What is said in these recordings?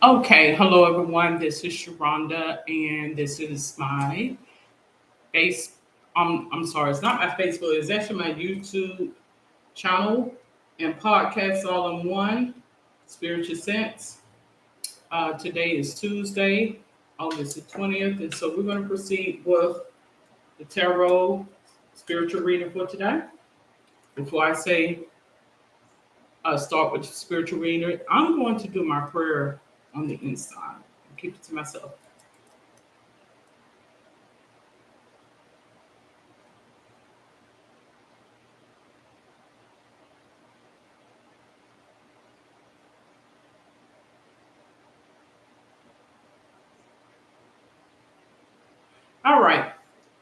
Okay, hello everyone. This is Sharonda, and this is my face. I'm sorry, it's not my Facebook. It's actually my YouTube channel and podcast all in one. Spiritual Sense. Today is Tuesday, August the 20th, and so we're going to proceed with the tarot spiritual reading for today. Before I say start with the spiritual reading, I'm going to do my prayer on the inside. Keep it to myself. All right.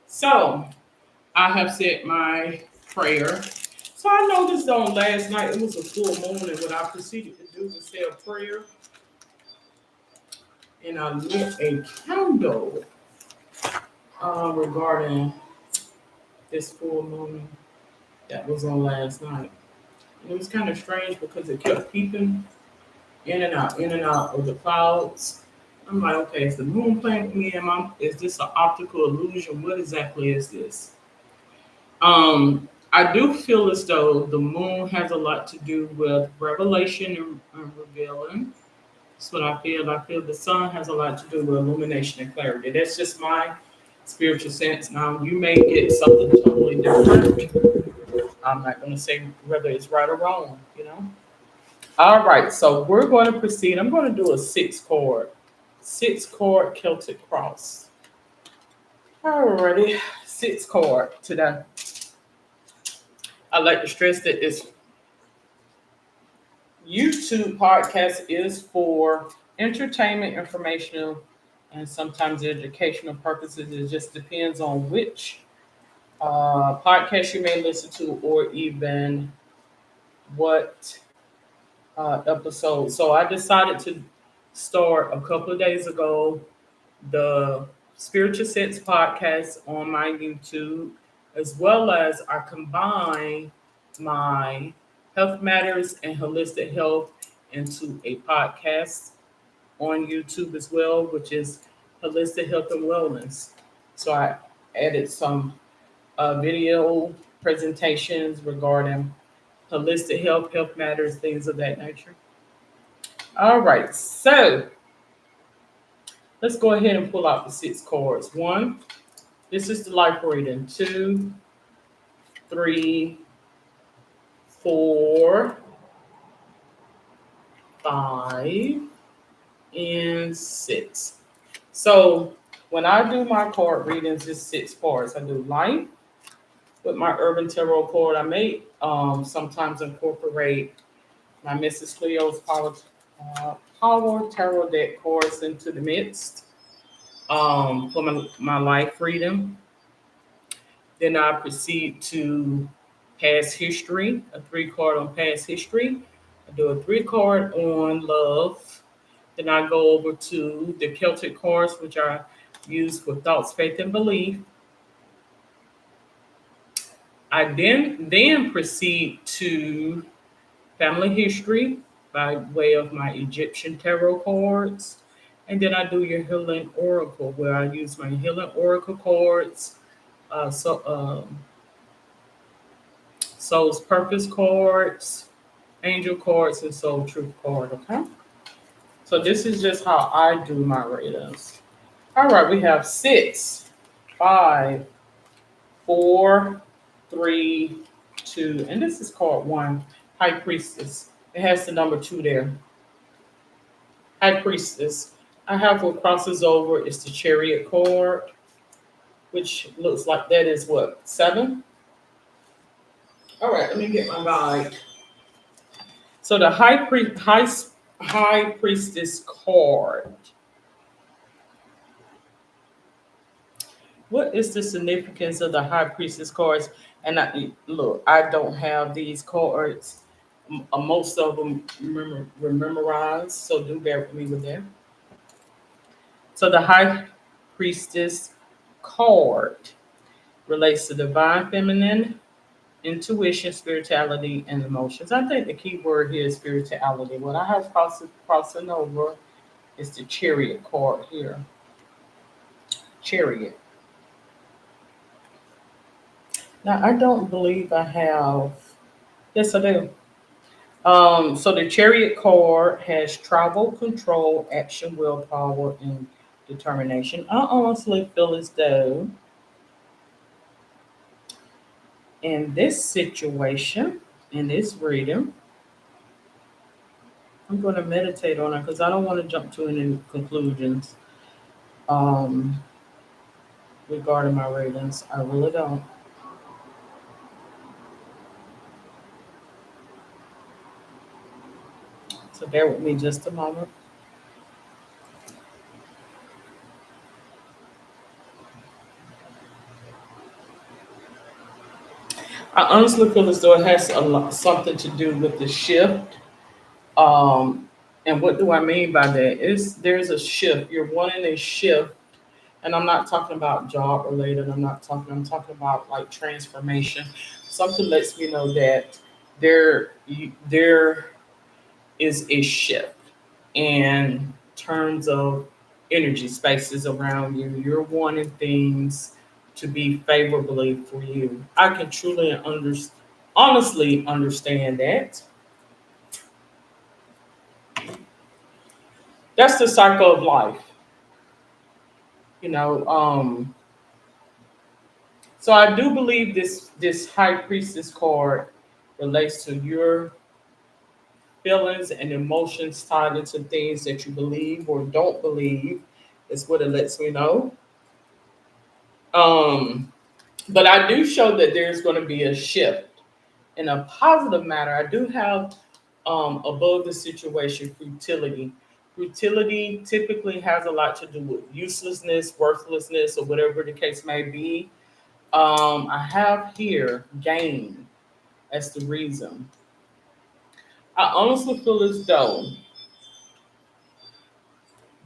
So I have said my prayer. So I noticed on last night it was a full moon, and what I proceeded to do was say a prayer, and I lit a candle regarding this full moon that was on last night. And it was kind of strange because it kept peeping in and out of the clouds. I'm like, okay, is the moon playing with me? Is this an optical illusion? What exactly is this? I do feel as though the moon has a lot to do with revelation and revealing. That's what I feel. I feel the sun has a lot to do with illumination and clarity. That's just my spiritual sense. Now, you may get something totally different. I'm not going to say whether it's right or wrong. All right, so we're going to proceed. I'm going to do a six chord Celtic cross. Alrighty, six chord today. I'd like to stress that this YouTube podcast is for entertainment, informational, and sometimes educational purposes. It just depends on which podcast you may listen to or even what episode. So I decided to start a couple of days ago the Spiritual Sense podcast on my YouTube, as well as I combine my health matters and holistic health into a podcast on YouTube as well, which is holistic health and wellness. So I added some video presentations regarding holistic health, health matters, things of that nature. All right, so let's go ahead and pull out the six cards. One, this is the life reading. Two, three, four, five, and six. So when I do my card readings, it's six cards. I do life with my Urban Tarot card. I may sometimes incorporate my Mrs. Cleo's Power Tarot deck cards into the midst for my life reading. Then I proceed to past history, a three card on past history. I do a three card on love. Then I go over to the Celtic cards, which I use for thoughts, faith, and belief. I then proceed to family history by way of my Egyptian tarot cards. And then I do your healing oracle, where I use my healing oracle cards, soul's purpose cards, angel cards, and soul truth card. Okay. So this is just how I do my readings. All right, we have six, five, four, three, two, and this is card one, High Priestess. It has the number two there. High Priestess. I have what crosses over is the Chariot card, which looks like that is what, seven? All right, let me get my guide. So the High Priestess card. What is the significance of the High Priestess cards? And I don't have these cards. Most of them were memorized, so do bear with me with that. So the High Priestess card relates to divine feminine, intuition, spirituality, and emotions. I think the key word here is spirituality. What I have crossing over It's the Chariot card here. Chariot. Now, I don't believe I have. Yes, I do. So the Chariot card has travel, control, action, willpower, and determination. I honestly feel as though in this situation, in this reading, I'm going to meditate on it because I don't want to jump to any conclusions um, regarding my readings. I really don't. So bear with me just a moment. I honestly feel as though it has something to do with the shift. Um, and what do I mean by that? Is there's a shift. You're wanting a shift, and I'm not talking about job related. I'm talking about like transformation. Something lets me know that there is a shift in terms of energy spaces around you. You're wanting things to be favorably for you. I can truly honestly understand that. That's the cycle of life, you know. So I do believe this high priestess card relates to your feelings and emotions tied into things that you believe or don't believe. Is what it lets me know. Um, but I do show that there's going to be a shift in a positive manner. I do have above the situation futility. Futility typically has a lot to do with uselessness, worthlessness, or whatever the case may be. I have here gain as the reason. I honestly feel as though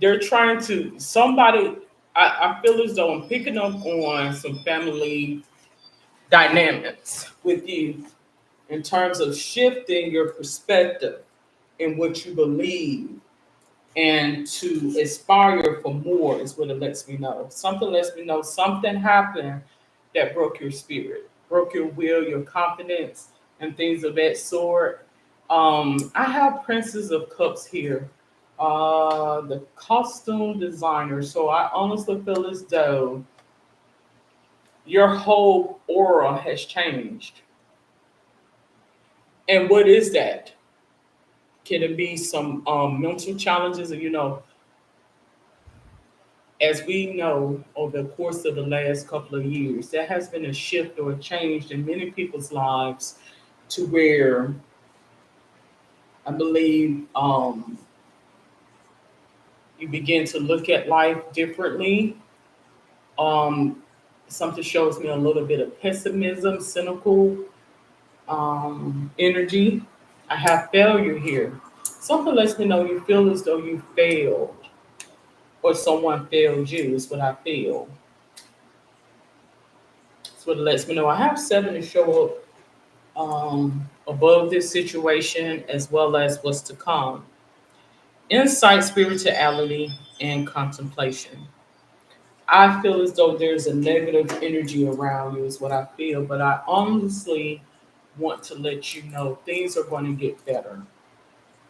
they're trying to somebody. I feel as though I'm picking up on some family dynamics with you in terms of shifting your perspective in what you believe and to aspire for more is what it lets me know. Something lets me know something happened that broke your spirit, broke your will, your confidence, and things of that sort. I have Princess of Cups here, the costume designer. So I honestly feel as though your whole aura has changed. And what is that? Can it be some mental challenges? As we know, over the course of the last couple of years, there has been a shift or a change in many people's lives to where I believe you begin to look at life differently. Um, Something shows me a little bit of pessimism, cynical energy. I have failure here. Something lets me know you feel as though you failed or someone failed you, is what I feel. That's what it lets me know. I have seven to show up above this situation as well as what's to come. Insight, spirituality, and contemplation. I feel as though there's a negative energy around you, is what I feel, but I honestly want to let you know things are going to get better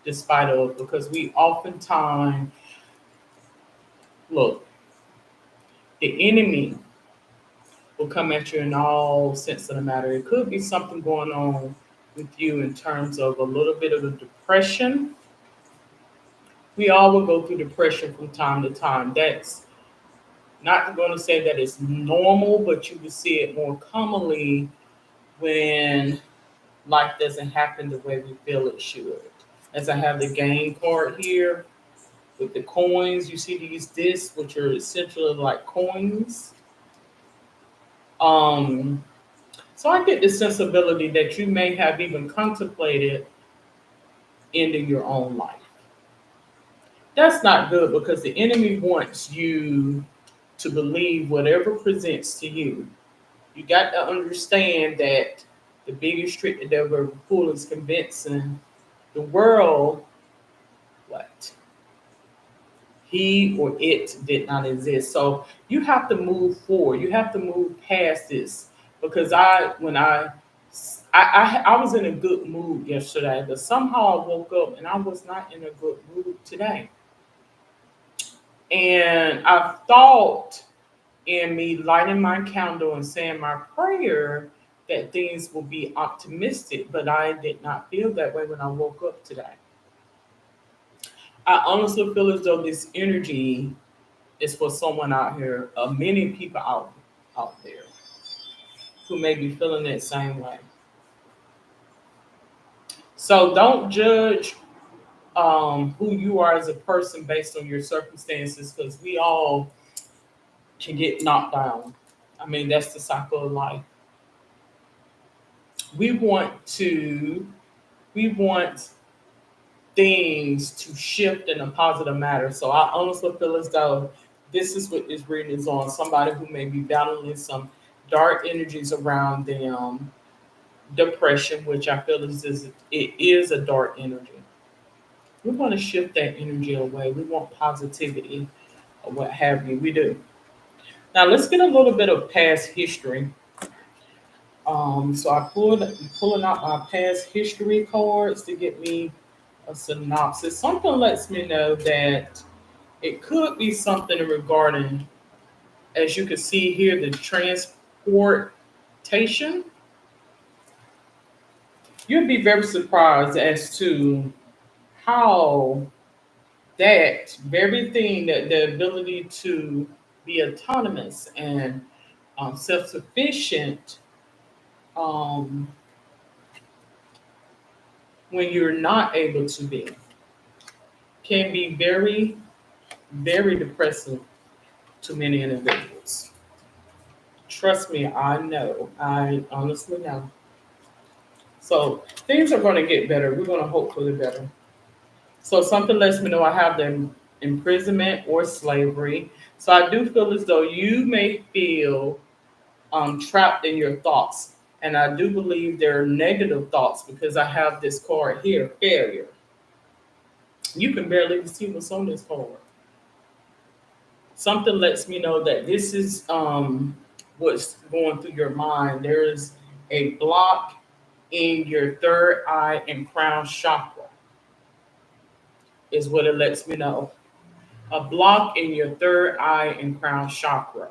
despite of because we oftentimes look, the enemy will come at you in all sense of the matter. It could be something going on with you in terms of a little bit of a depression. We all will go through depression from time to time. That's not going to say that it's normal, but you will see it more commonly when life doesn't happen the way we feel it should. As I have the game card here with the coins, you see these discs, which are essentially like coins. Um, so I get the sensibility that you may have even contemplated ending your own life. That's not good because the enemy wants you to believe whatever presents to you. You got to understand that the biggest trick that they're going to pull is convincing the world what? He or it did not exist. So you have to move forward. You have to move past this because I was in a good mood yesterday, but somehow I woke up and I was not in a good mood today. And I thought in me lighting my candle and saying my prayer that things will be optimistic, but I did not feel that way when I woke up today. I honestly feel as though this energy is for someone out here, many people out there who may be feeling that same way. So don't judge who you are as a person based on your circumstances, because we all can get knocked down. I mean, that's the cycle of life. We want to, we want things to shift in a positive manner. So I honestly feel as though this is what this reading is on. Somebody who may be battling some dark energies around them, depression, which I feel it is a dark energy. We want to shift that energy away. We want positivity or what have you. We do. Now let's get a little bit of past history. So pulling out my past history cards to get me a synopsis. Something lets me know that it could be something regarding, as you can see here, the transportation. You'd be very surprised as to how that very thing, that the ability to be autonomous and self-sufficient, um, when you're not able to be, can be very, very depressing to many individuals. Trust me, I know. I honestly know. So things are going to get better. We're going to hope for the better. So something lets me know I have the imprisonment or slavery. So I do feel as though you may feel trapped in your thoughts. And I do believe they're negative thoughts because I have this card here, failure. You can barely even see what's on this card. Something lets me know that this is what's going through your mind. There is a block in your third eye and crown chakra, is what it lets me know. A block in your third eye and crown chakra,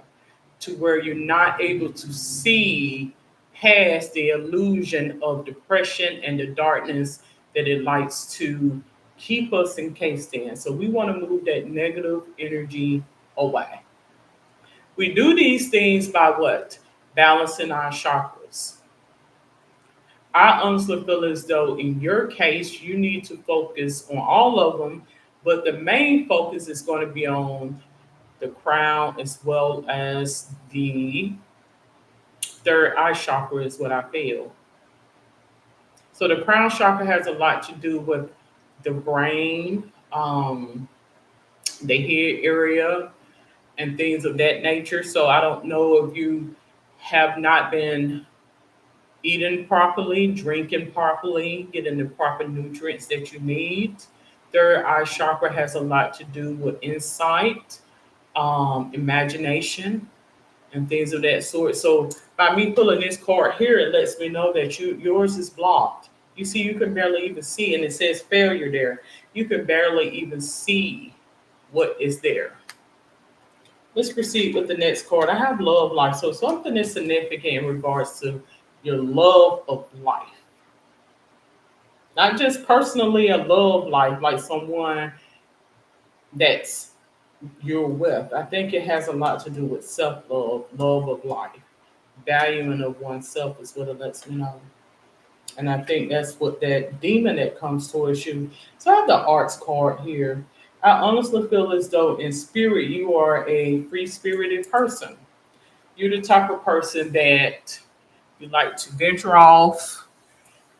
to where you're not able to see past the illusion of depression and the darkness that it likes to keep us encased in. So we want to move that negative energy away. We do these things by what? Balancing our chakras. I honestly feel as though in your case, you need to focus on all of them, but the main focus is going to be on the crown as well as the third eye chakra, is what I feel. So the crown chakra has a lot to do with the brain, the head area, and things of that nature. So I don't know if you have not been eating properly, drinking properly, getting the proper nutrients that you need. Third eye chakra has a lot to do with insight, imagination, and things of that sort. So by me pulling this card here, it lets me know that yours is blocked. You see, you can barely even see, and it says failure there. You can barely even see what is there. Let's proceed with the next card. I have love life. So something is significant in regards to your love of life. Not just personally a love life, like someone that's you're with. I think it has a lot to do with self-love, love of life, valuing of oneself is what it lets me know. And I think that's what that demon that comes towards you. So I have the arts card here. I honestly feel as though in spirit you are a free-spirited person. You're the type of person that you like to venture off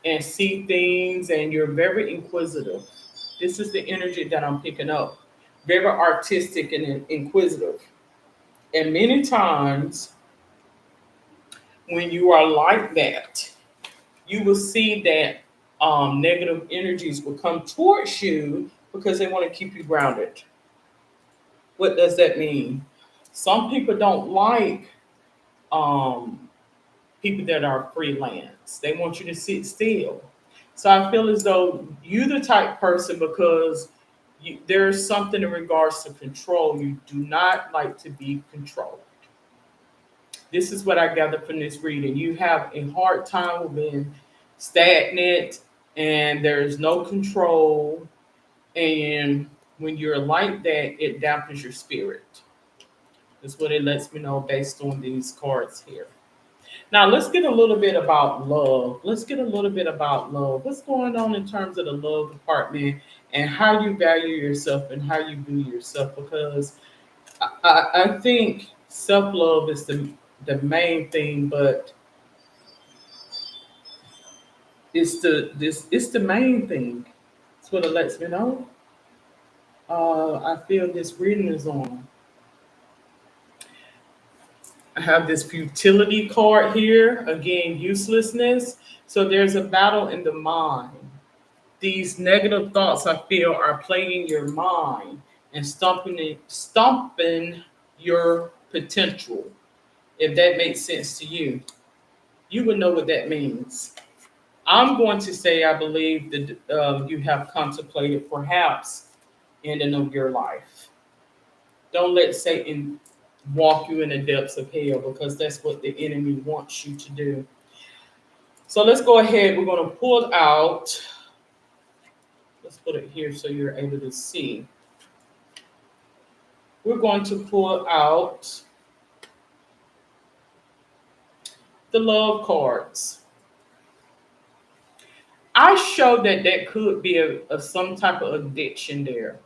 and see things, and you're very inquisitive. This is the energy that I'm picking up. Very artistic and inquisitive. And many times when you are like that, you will see that negative energies will come towards you because they want to keep you grounded. What does that mean? Some people don't like um, people that are freelance. They want you to sit still. So I feel as though you the type person because there's something in regards to control. You do not like to be controlled. This is what I gather from this reading. You have a hard time with being stagnant and there's no control. And when you're like that, it dampens your spirit. That's what it lets me know based on these cards here. Now let's get a little bit about love. Let's get a little bit about love. What's going on in terms of the love department and how you value yourself and how you view yourself? Because I think self love is the main thing, but it's the main thing. That's what it lets me know. I feel this reading is on. I have this futility card here. Again, uselessness. So there's a battle in the mind. These negative thoughts I feel are plaguing your mind and stomping your potential. If that makes sense to you, you would know what that means. I'm going to say I believe that you have contemplated perhaps ending of your life. Don't let Satan walk you in the depths of hell because that's what the enemy wants you to do. So let's go ahead. We're going to pull out. Let's put it here so you're able to see. We're going to pull out the love cards. I show that that could be a some type of addiction there.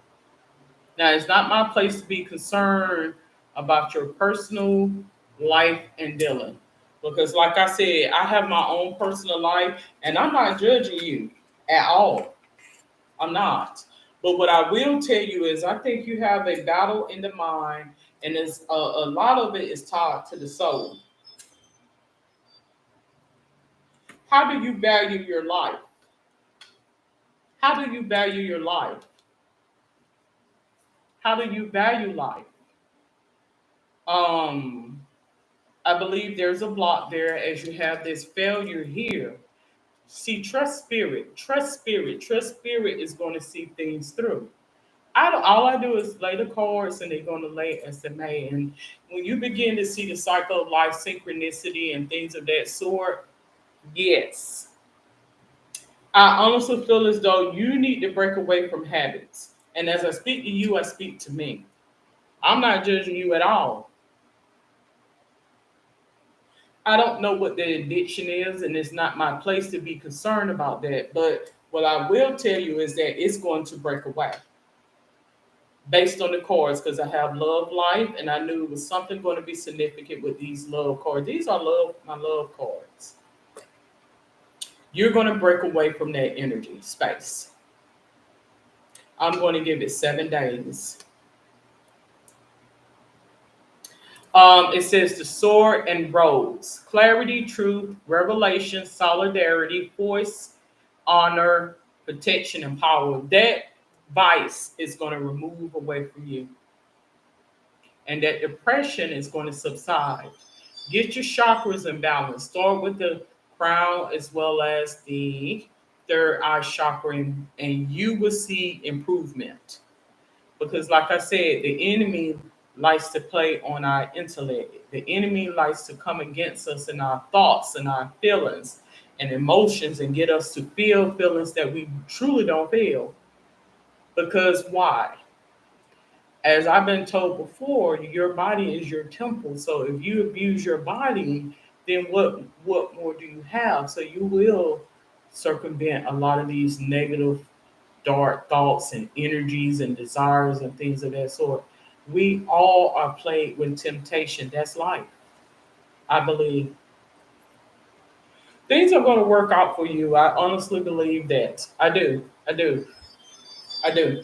Now, it's not my place to be concerned about your personal life and dealing. Because, like I said, I have my own personal life and I'm not judging you at all. I'm not. But what I will tell you is, I think you have a battle in the mind, and it's, a lot of it is tied to the soul. How do you value your life? How do you value your life? How do you value life? Um, I believe there's a block there as you have this failure here. See, trust spirit, trust spirit, trust spirit is going to see things through. All I do is lay the cards and they're going to lay as they may. And when you begin to see the cycle of life, synchronicity, and things of that sort, yes, I honestly feel as though you need to break away from habits. And as I speak to you, I speak to me. I'm not judging you at all. I don't know what the addiction is, and it's not my place to be concerned about that. But what I will tell you is that it's going to break away based on the cards because I have love life, and I knew it was something going to be significant with these love cards. These are my love cards. You're going to break away from that energy space. I'm going to give it 7 days. It says the sword and rose, clarity, truth, revelation, solidarity, force, honor, protection, and power. That vice is going to remove away from you, and that depression is going to subside. Get your chakras in balance. Start with the crown as well as the third eye chakra, and you will see improvement. Because, like I said, the enemy likes to play on our intellect. The enemy likes to come against us in our thoughts and our feelings and emotions and get us to feel feelings that we truly don't feel. Because why? As I've been told before, your body is your temple. So if you abuse your body, then what more do you have? So you will circumvent a lot of these negative dark thoughts and energies and desires and things of that sort. We all are plagued with temptation. That's life. I believe things are going to work out for you. I honestly believe that. I do. I do. I do.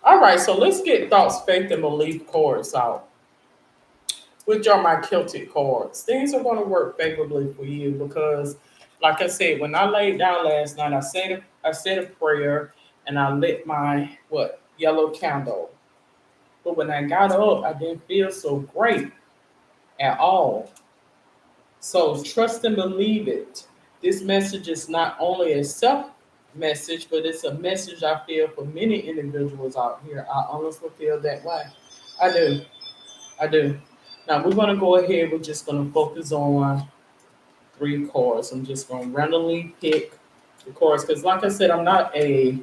All right, so let's get thoughts, faith, and belief cards out, which are my Celtic cards. Things are going to work favorably for you because, like I said, when I laid down last night, I said a prayer and I lit my what yellow candle. But when I got up, I didn't feel so great at all. So trust and believe it. This message is not only a self message, but it's a message I feel for many individuals out here. I honestly feel that way. I do. I do. Now we're gonna go ahead. We're just gonna focus on three cards. I'm just gonna randomly pick the cards because, like I said, I'm not a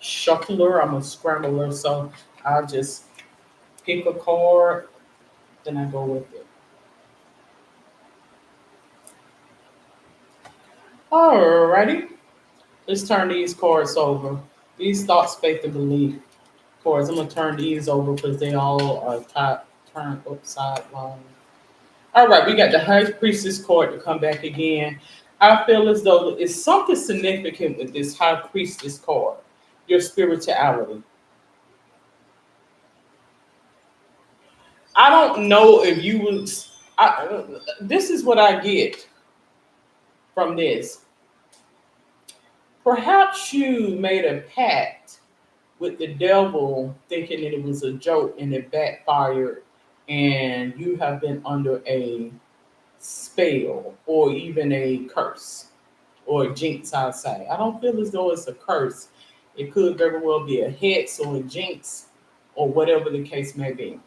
shuffler. I'm a scrambler. So I'll just pick a card, then I go with it. Alrighty. Let's turn these cards over. These thoughts, faith, and belief cards. I'm gonna turn these over because they all are turned upside down. All right, we got the High Priestess card to come back again. I feel as though it's something significant with this High Priestess card. Your spirituality. I don't know if you would. This is what I get from this. Perhaps you made a pact with the devil thinking that it was a joke and it backfired, and you have been under a spell or even a curse or a jinx, I say. I don't feel as though it's a curse. It could very well be a hex or a jinx or whatever the case may be.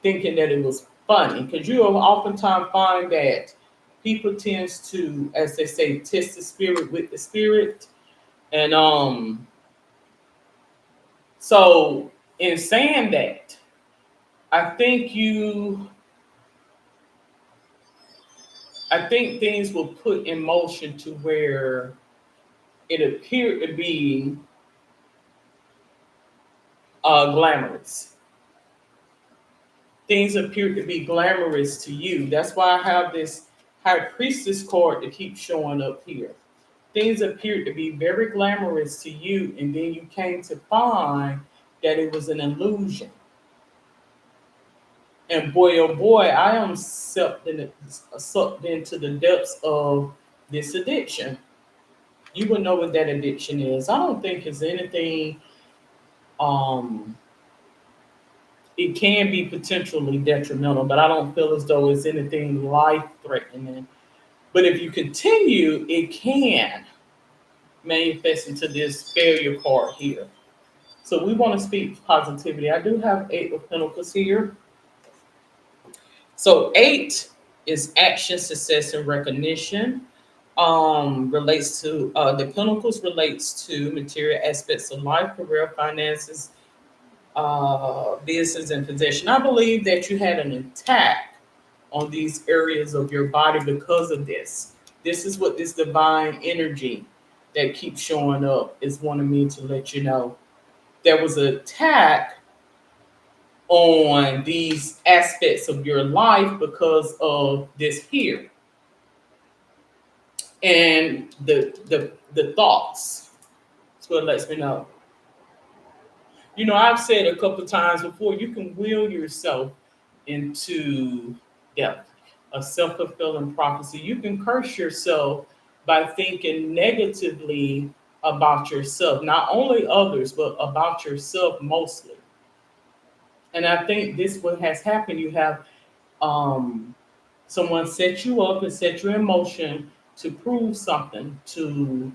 Thinking that it was funny because you will oftentimes find that people tends to, as they say, test the spirit with the spirit. And so in saying that, I think you I think things were put in motion to where it appeared to be glamorous. Things appeared to be glamorous to you. That's why I have this High Priestess card to keep showing up here. Things appeared to be very glamorous to you, and then you came to find that it was an illusion. And boy, oh boy, I am sucked into the depths of this addiction. You will know what that addiction is. I don't think it's anything. Um, it can be potentially detrimental, but I don't feel as though it's anything life threatening. But if you continue, it can manifest into this failure card here. So we want to speak positivity. I do have eight of pentacles here. So eight is action, success, and recognition. Relates to the pentacles relates to material aspects of life, career, finances, business, and possession. I believe that you had an attack on these areas of your body because of this. This is what this divine energy that keeps showing up is wanting me to let you know. There was an attack on these aspects of your life because of this here and the thoughts. That's what lets me know. You know, I've said a couple times before, you can will yourself into death, a self-fulfilling prophecy. You can curse yourself by thinking negatively about yourself, not only others, but about yourself mostly. And I think this what has happened. You have um, someone set you up and set you in motion to prove something to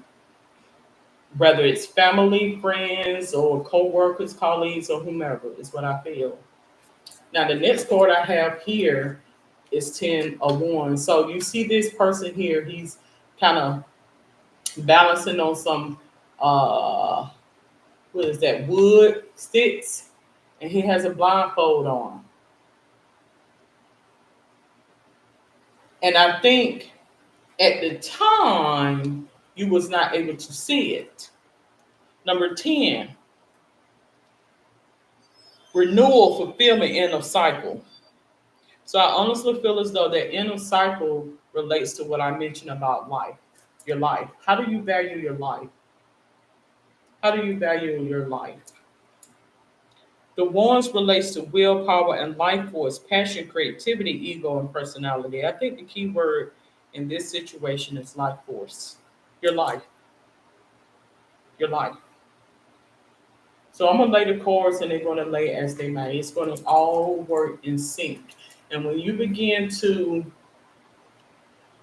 whether it's family, friends, or co-workers, colleagues, or whomever is what I feel. Now the next card I have here is 10 of Wands. So you see this person here, he's kind of balancing on some what is that, wood sticks, and he has a blindfold on. And I think at the time you was not able to see it. Number 10, renewal, fulfillment, end of cycle. So I honestly feel as though that inner cycle relates to what I mentioned about life, your life. How do you value your life? How do you value your life? The ones relates to willpower and life force, passion, creativity, ego, and personality. I think the key word in this situation is life force. Your life. Your life. So I'm gonna lay the chords and they're gonna lay as they may. It's gonna all work in sync. And when you begin to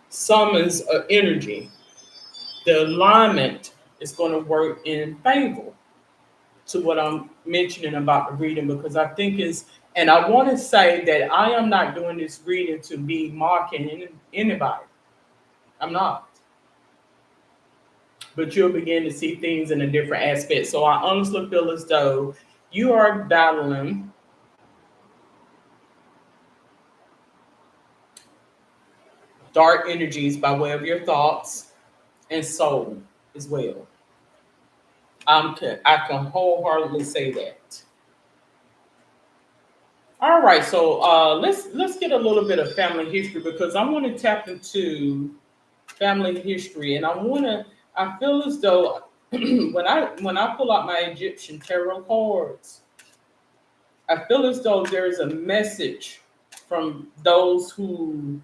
summons energy, the alignment is going to work in favor to what I'm mentioning about the reading because I think is, and I want to say that I am not doing this reading to be mocking anybody. I'm not. But you'll begin to see things in a different aspect. So I honestly feel as though you are battling dark energies by way of your thoughts and soul as well. I can wholeheartedly say that. All right, so let's get a little bit of family history because I want to tap into family history, and I feel as though when I pull out my Egyptian tarot cards, I feel as though there's a message from those who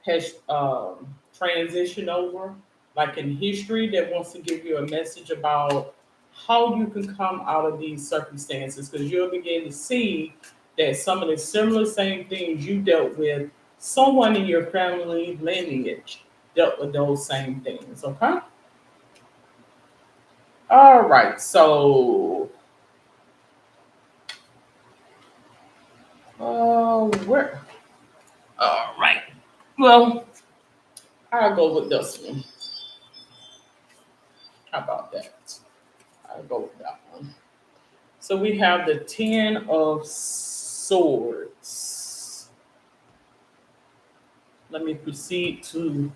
has transitioned over, like in history, that wants to give you a message about how you can come out of these circumstances because you'll begin to see that some of the similar same things you dealt with, someone in your family lineage dealt with those same things. Okay. All right. So, where? All right. Well, I'll go with this one. How about that? I'll go with that one. So we have the Ten of Swords. Let me proceed to.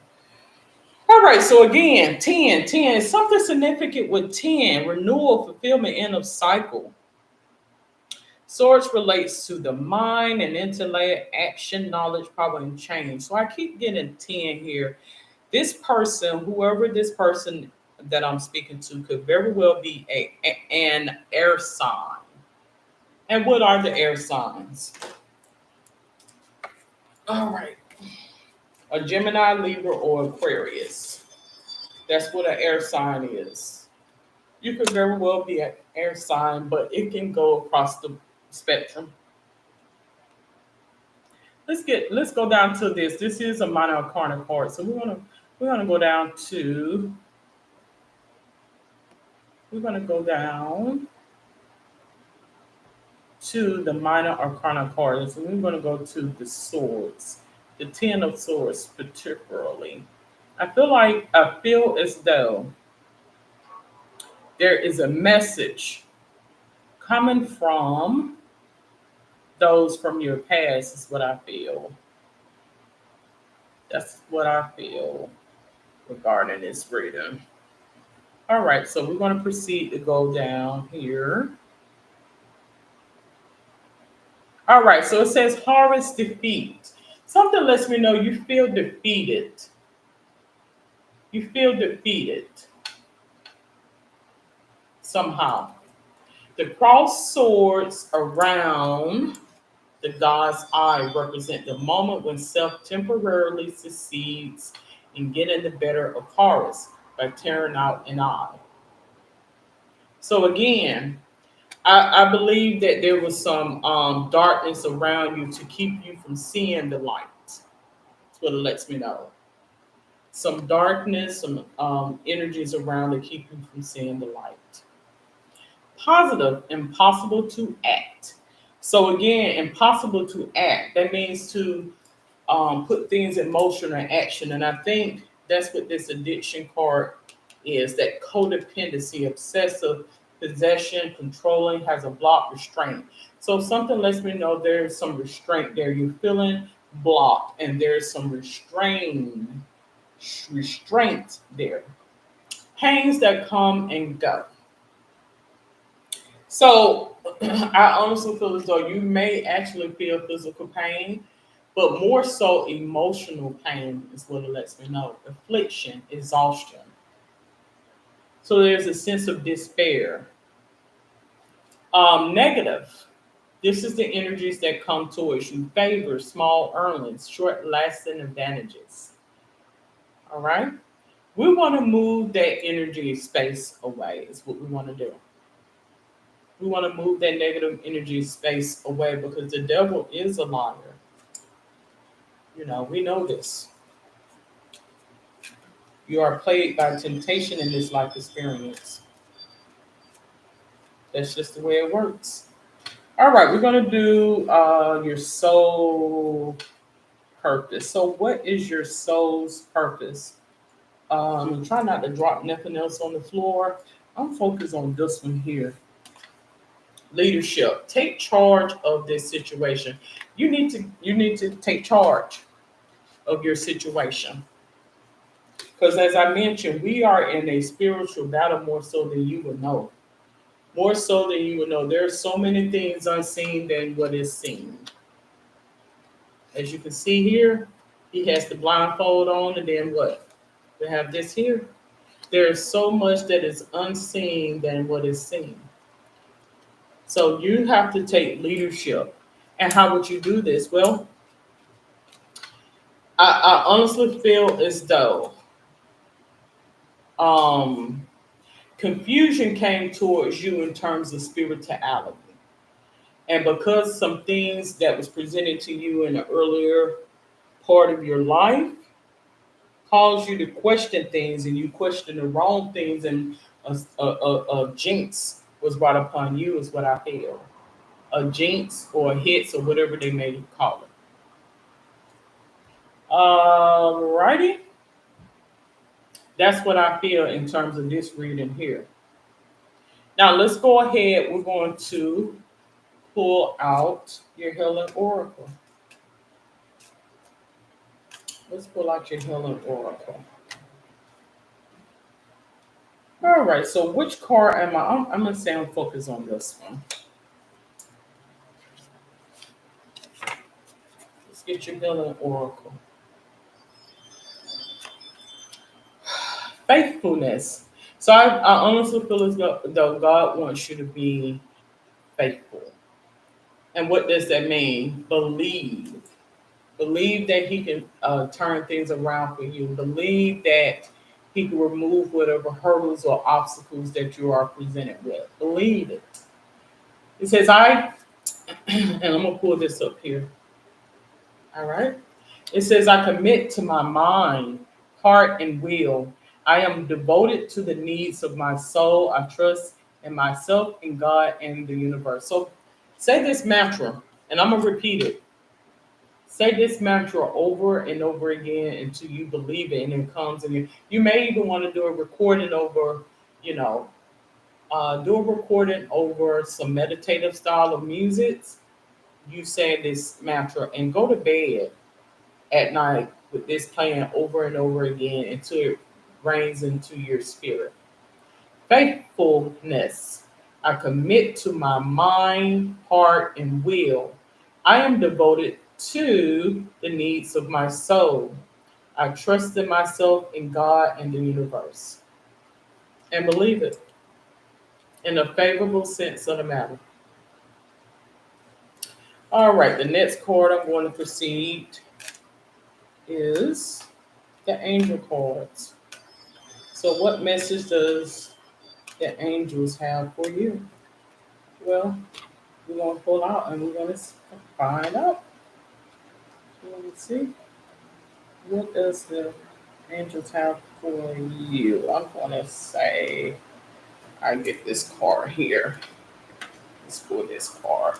All right, so again, 10 is something significant with 10 renewal, fulfillment, end of cycle. Swords relates to the mind and intellect, action, knowledge, power, and change. So I keep getting 10 here. This person, whoever this person that I'm speaking to, could very well be an air sign. And what are the air signs? All right. A Gemini, Libra, or Aquarius. That's what an air sign is. You could very well be an air sign, but it can go across the spectrum. Let's go down to this. This is a minor arcana card. So we're gonna go down to we're gonna go down to the minor arcana card. So we're gonna go to the swords, the ten of swords particularly. I feel as though there is a message coming from those from your past is what I feel. That's what I feel regarding this reading. All right, so we're going to proceed to go down here. All right, so it says harvest defeat. Something lets me know you feel defeated. You feel defeated somehow. The crossed swords around the God's eye represent the moment when self temporarily succeeds in getting the better of Horus by tearing out an eye. So again, I believe that there was some darkness around you to keep you from seeing the light. That's what it lets me know. Some darkness, some energies around to keep you from seeing the light. Positive, impossible to act. So again, impossible to act. That means to put things in motion or action. And I think that's what this addiction card is, that codependency, obsessive possession, controlling, has a block restraint. So if something lets me know there's some restraint there. You're feeling blocked and there's some restraint there. Pains that come and go. So I honestly feel as though you may actually feel physical pain, but more so emotional pain is what it lets me know. Affliction, exhaustion. So there's a sense of despair. Negative. This is the energies that come towards you. Favor, small earnings, short lasting advantages. All right. We want to move that energy space away, is what we want to do. We want to move that negative energy space away because the devil is a liar. We know this. You are plagued by temptation in this life experience. That's just the way it works. All right, we're going to do your soul purpose. So, what is your soul's purpose? Try not to drop nothing else on the floor. I'm focused on this one here. Leadership. Take charge of this situation. You need to take charge of your situation. Because as I mentioned, we are in a spiritual battle more so than you would know. More so than you would know. There are so many things unseen than what is seen. As you can see here, he has the blindfold on, and then what? We have this here. There is so much that is unseen than what is seen. So you have to take leadership. And how would you do this? Well, I honestly feel as though um, confusion came towards you in terms of spirituality. And because some things that was presented to you in an earlier part of your life caused you to question things and you question the wrong things and a jinx was brought upon you is what I feel. A jinx or a hits or whatever they may call it. Alrighty. That's what I feel in terms of this reading here. Now let's go ahead. We're going to pull out your healing oracle. Let's pull out your healing oracle. All right. So which card am I? I'm gonna say I'm focused on this one. Let's get your healing oracle. Faithfulness. So I honestly feel as though God wants you to be faithful. And what does that mean? Believe. Believe that He can turn things around for you. Believe that He can remove whatever hurdles or obstacles that you are presented with. Believe it. It says, and I'm going to pull this up here. All right. It says, I commit to my mind, heart, and will. I am devoted to the needs of my soul. I trust in myself, in God, and the universe. So say this mantra, and I'm going to repeat it. Say this mantra over and over again until you believe it and it comes in you. You may even want to do a recording over, you know, do a recording over some meditative style of music. You say this mantra and go to bed at night with this playing over and over again until it rains into your spirit. Faithfulness. I commit to my mind, heart, and will. I am devoted to the needs of my soul. I trust in myself, in God, and the universe. And believe it in a favorable sense of the matter. All right, the next card I'm going to proceed is the angel cards. So, what message does the angels have for you? Well, we're going to pull out and we're going to find out. Let me see. What does the angels have for you? I'm going to say, I get this card here. Let's pull this card.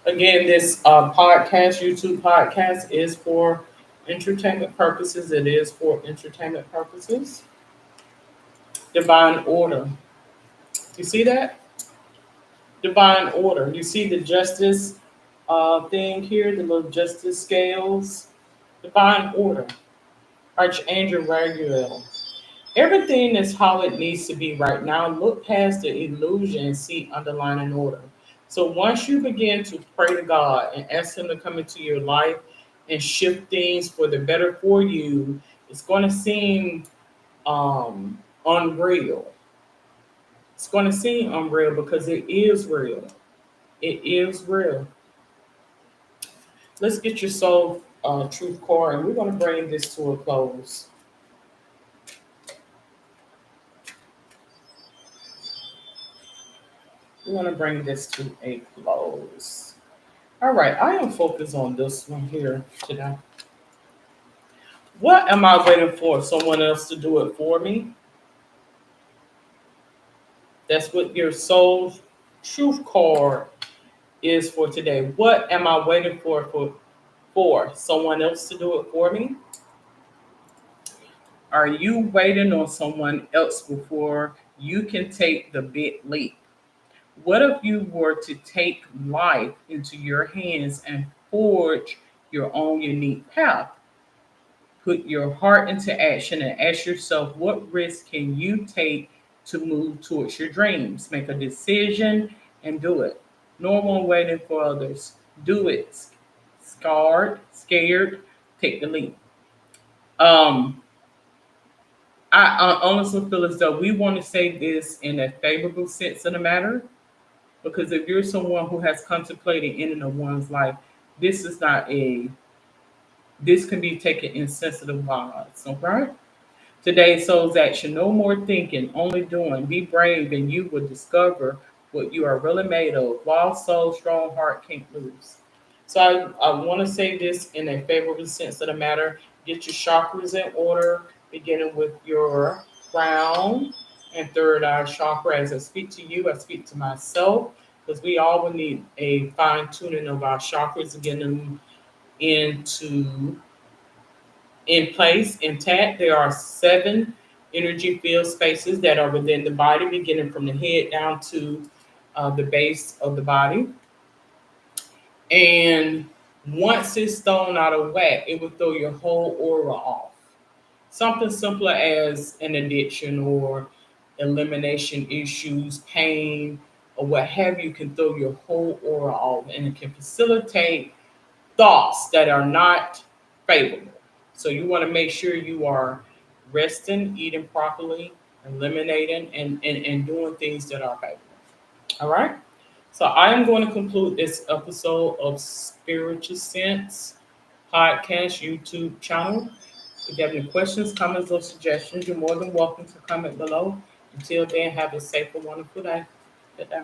Again, this YouTube podcast, is for entertainment purposes. It is for entertainment purposes. Divine order. You see that? Divine order. You see the justice thing here, the little justice scales. Divine order. Archangel Raguel. Everything is how it needs to be right now. Look past the illusion and see underlying order. So once you begin to pray to God and ask Him to come into your life and shift things for the better for you, it's going to seem unreal. It's going to seem unreal because it is real. It is real. Let's get your soul truth card, and we're going to bring this to a close. We want to bring this to a close. All right, I am focused on this one here today. What am I waiting for someone else to do it for me? That's what your soul truth card is for today. What am I waiting for someone else to do it for me? Are you waiting on someone else before you can take the big leap? What if you were to take life into your hands and forge your own unique path? Put your heart into action and ask yourself, what risk can you take to move towards your dreams? Make a decision and do it. No one waiting for others. Do it. Scared, take the leap. Um, I honestly feel as though we want to say this in a favorable sense of the matter, because if you're someone who has contemplated ending of one's life, this is not a this can be taken in sensitive vibes, okay? Today's soul's action. No more thinking, only doing. Be brave and you will discover what you are really made of. Wild soul, strong heart can't lose. So I want to say this in a favorable sense of the matter. Get your chakras in order, beginning with your crown and third eye chakra. As I speak to you, I speak to myself, because we all will need a fine tuning of our chakras, getting them into in place, intact. There are 7 energy field spaces that are within the body, beginning from the head down to the base of the body. And once it's thrown out of whack, it will throw your whole aura off. Something simpler as an addiction or elimination issues, pain, or what have you can throw your whole aura off, and it can facilitate thoughts that are not favorable. So you want to make sure you are resting, eating properly, eliminating, and doing things that are favorable. All right. So I am going to conclude this episode of Spiritual Sense podcast YouTube channel. If you have any questions, comments, or suggestions, you're more than welcome to comment below. Until then, have a safe and wonderful day. Good day.